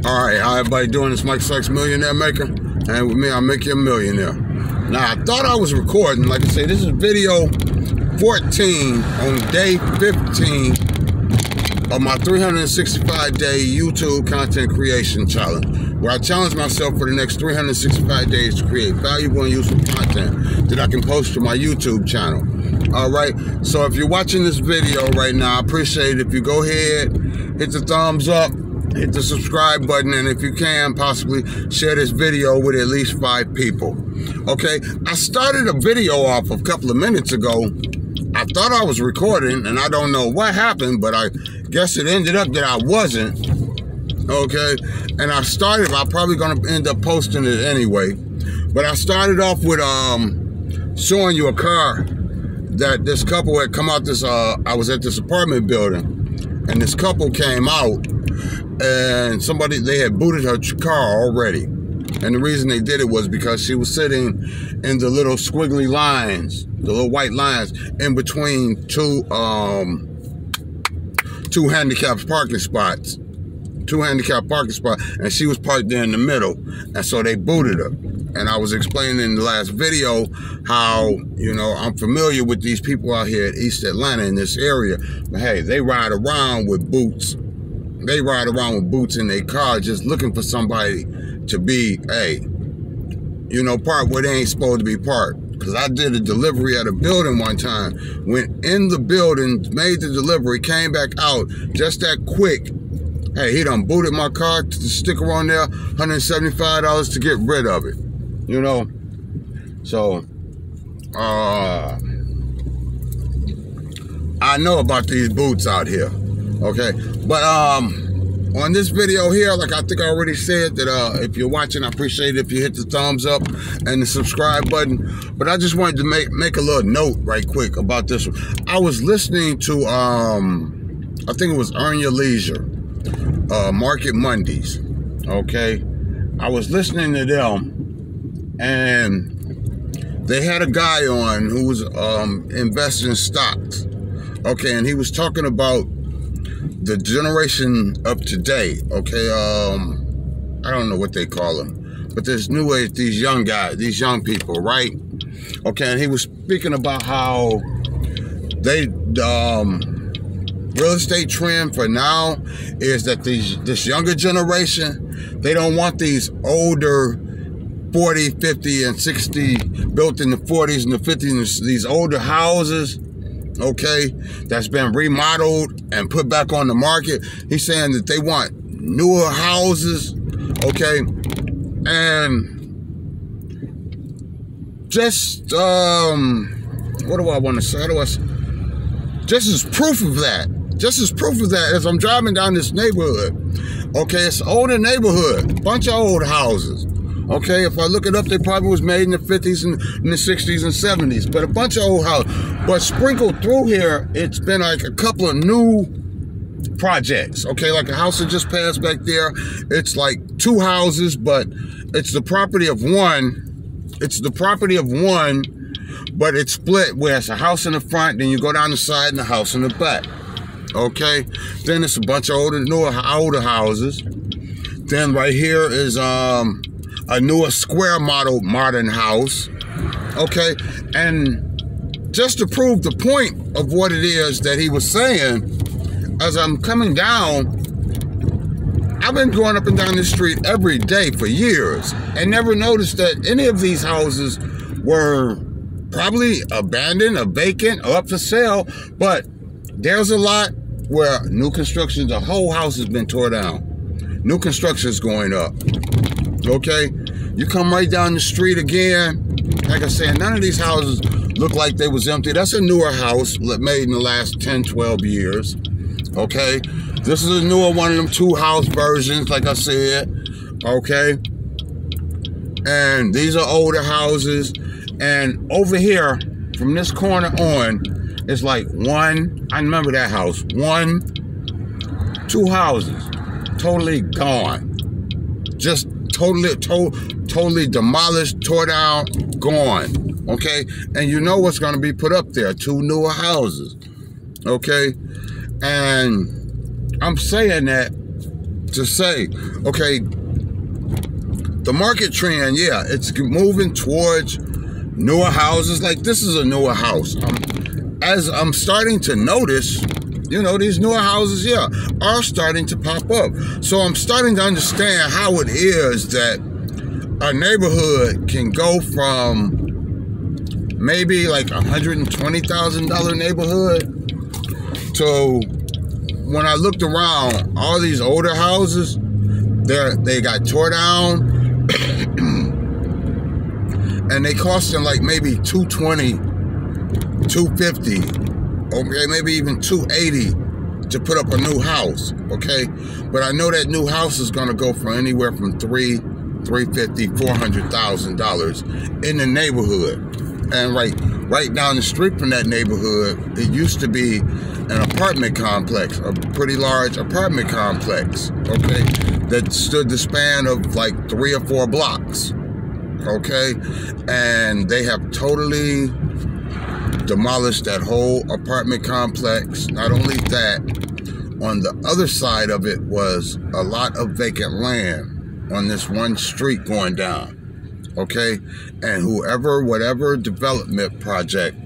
Alright, how everybody doing? It's Mike Sykes, Millionaire Maker. And with me, I'll make you a millionaire. Now, I thought I was recording. Like I say, this is video 14 on day 15 of my 365-day YouTube content creation challenge, where I challenge myself for the next 365 days to create valuable and useful content that I can post to my YouTube channel. Alright, so if you're watching this video right now, I appreciate it if you go ahead, hit the thumbs up, hit the subscribe button, and if you can, possibly share this video with at least 5 people. Okay, I started a video off a couple of minutes ago. I thought I was recording, and I don't know what happened, but I guess it ended up that I wasn't. Okay, and I'm probably going to end up posting it anyway. But I started off with showing you a car that this couple had come out this, I was at this apartment building, and this couple came out, and they had booted her car already. And the reason they did it was because she was sitting in the little squiggly lines, the little white lines, in between two handicapped parking spots. And she was parked there in the middle, and so they booted her. And I was explaining in the last video how, you know, I'm familiar with these people out here at East Atlanta in this area. But hey, they ride around with boots. They ride around with boots in their car just looking for somebody to be, hey, you know, parked where they ain't supposed to be parked. Because I did a delivery at a building one time. Went in the building, made the delivery, came back out just that quick. Hey, he done booted my car, the sticker on there, $175 to get rid of it. You know? So, I know about these boots out here. Okay? But, on this video here, like I think I already said, that if you're watching, I appreciate it if you hit the thumbs up and the subscribe button. But I just wanted to make a little note right quick about this one. I was listening to, I think it was Earn Your Leisure. Market Mondays, okay? I was listening to them, and they had a guy on who was investing in stocks, okay? And he was talking about the generation of today, okay? I don't know what they call them, but there's new age, these young guys, these young people, right? Okay, and he was speaking about how they, real estate trend for now is that this younger generation, they don't want these older 40, 50, and 60, built in the 40s and the 50s, these older houses, okay, that's been remodeled and put back on the market. He's saying that they want newer houses, okay, and just, what do I want to say? How do I say? Just as proof of that, as I'm driving down this neighborhood, okay, it's an older neighborhood, bunch of old houses, okay, if I look it up, they probably was made in the 50s and in the 60s and 70s, but a bunch of old houses. But sprinkled through here, it's been like a couple of new projects, okay, like a house that just passed back there, it's like 2 houses, but it's the property of one, but it's split where it's a house in the front, then you go down the side and a house in the back. Okay, then it's a bunch of older houses. Then right here is a newer square model modern house. Okay, and just to prove the point of what it is that he was saying, as I'm coming down, I've been going up and down this street every day for years and never noticed that any of these houses were probably abandoned or vacant or up for sale, but there's a lot where new construction, the whole house has been tore down. New construction is going up, okay? You come right down the street again, like I said, none of these houses look like they was empty. That's a newer house made in the last 10, 12 years, okay? This is a newer one of them 2-house versions, like I said, okay? And these are older houses. And over here, from this corner on, it's like I remember that house, 2 houses, totally gone. Just totally demolished, tore down, gone, okay? And you know what's gonna be put up there, 2 newer houses, okay? And I'm saying that to say, okay, the market trend, yeah, it's moving towards newer houses. Like this is a newer house. As I'm starting to notice, you know, these newer houses, yeah, are starting to pop up. So I'm starting to understand how it is that a neighborhood can go from maybe like $120,000 neighborhood to, when I looked around, all these older houses, they got tore down and they costing like maybe $220, $250, okay, maybe even $280 to put up a new house, okay? But I know that new house is gonna go for anywhere from $350,000, $400,000 in the neighborhood. And right down the street from that neighborhood, it used to be an apartment complex, a pretty large apartment complex, okay, that stood the span of like 3 or 4 blocks, okay? And they have totally demolished that whole apartment complex. Not only that, on the other side of it was a lot of vacant land on this one street going down, okay? And whatever development project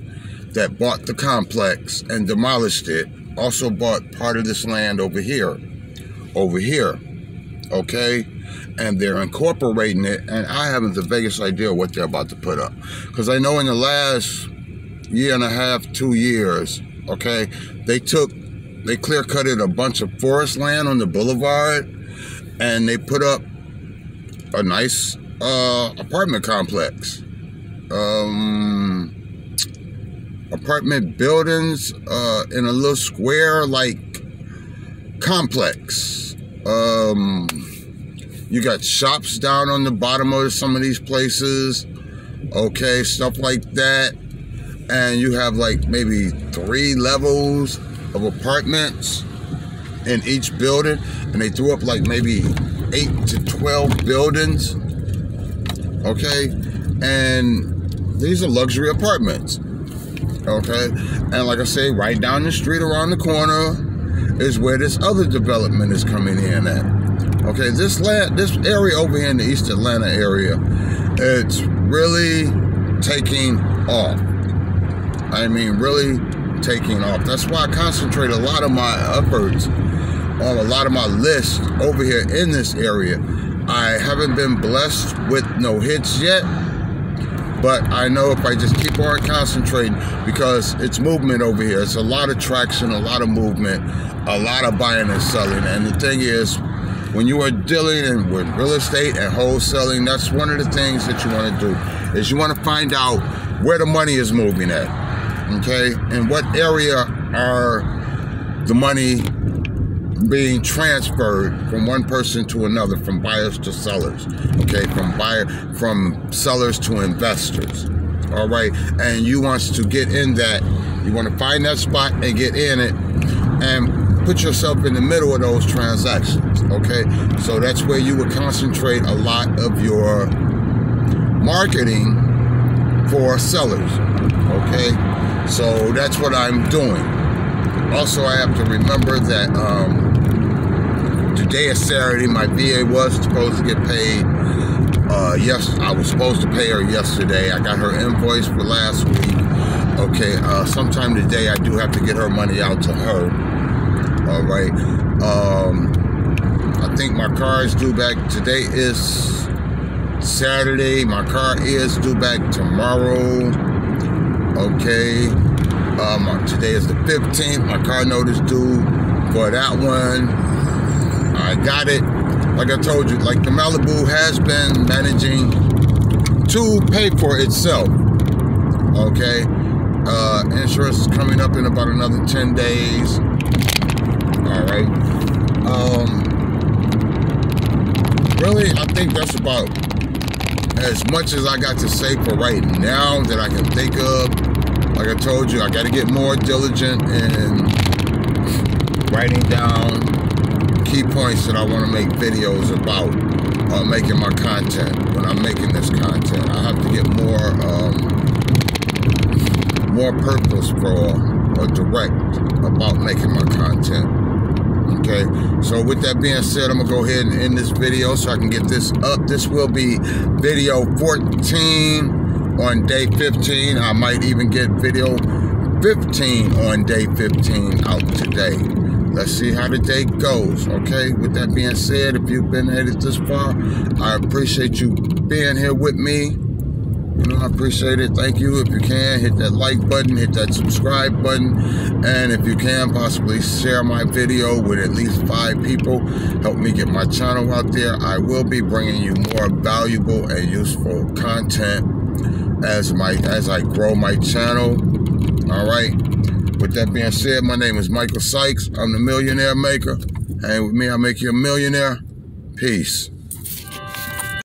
that bought the complex and demolished it also bought part of this land over here, okay? And they're incorporating it, and I haven't the vaguest idea what they're about to put up. Because I know in the last year and a half, 2 years, okay, they clear-cutted a bunch of forest land on the boulevard, and they put up a nice apartment complex. Apartment buildings in a little square like complex. You got shops down on the bottom of some of these places, okay, stuff like that. And you have like maybe 3 levels of apartments in each building, and they threw up like maybe 8 to 12 buildings, okay? And these are luxury apartments, okay? And like I say, right down the street around the corner is where this other development is coming in at, okay? This area over here in the East Atlanta area, it's really taking off. I mean, really taking off. That's why I concentrate a lot of my efforts on a lot of my lists over here in this area. I haven't been blessed with no hits yet, but I know if I just keep on concentrating, because it's movement over here. It's a lot of traction, a lot of movement, a lot of buying and selling. And the thing is, when you are dealing with real estate and wholesaling, that's one of the things that you want to do, is you want to find out where the money is moving at, okay? And what area are the money being transferred from one person to another, from buyers to sellers, okay? From sellers to investors, all right? And you want to get in that, you want to find that spot and get in it and put yourself in the middle of those transactions, okay? So that's where you would concentrate a lot of your marketing for sellers, okay? So that's what I'm doing. Also, I have to remember that today is Saturday. My VA was supposed to get paid. Yes, I was supposed to pay her yesterday. I got her invoice for last week. Okay, sometime today I do have to get her money out to her. All right. I think my car is due back. Today is Saturday. My car is due back tomorrow. Okay. Today is the 15th. My car note is due for that one. I got it. Like I told you, like the Malibu has been managing to pay for itself. Okay. Insurance is coming up in about another 10 days. All right. Really, I think that's about as much as I got to say for right now that I can think of. Like I told you, I got to get more diligent in writing down key points that I want to make videos about making my content. When I'm making this content, I have to get more purposeful or direct about making my content. Okay, so with that being said, I'm gonna go ahead and end this video so I can get this up. This will be video 14 on day 15. I might even get video 15 on day 15 out today. Let's see how the day goes. Okay, with that being said, if you've been at it this far, I appreciate you being here with me. You know, I appreciate it. Thank you. If you can, hit that like button, hit that subscribe button, and if you can, possibly share my video with at least 5 people. Help me get my channel out there. I will be bringing you more valuable and useful content as I grow my channel. All right. With that being said, my name is Michael Sykes. I'm the Millionaire Maker, and with me, I make you a millionaire. Peace.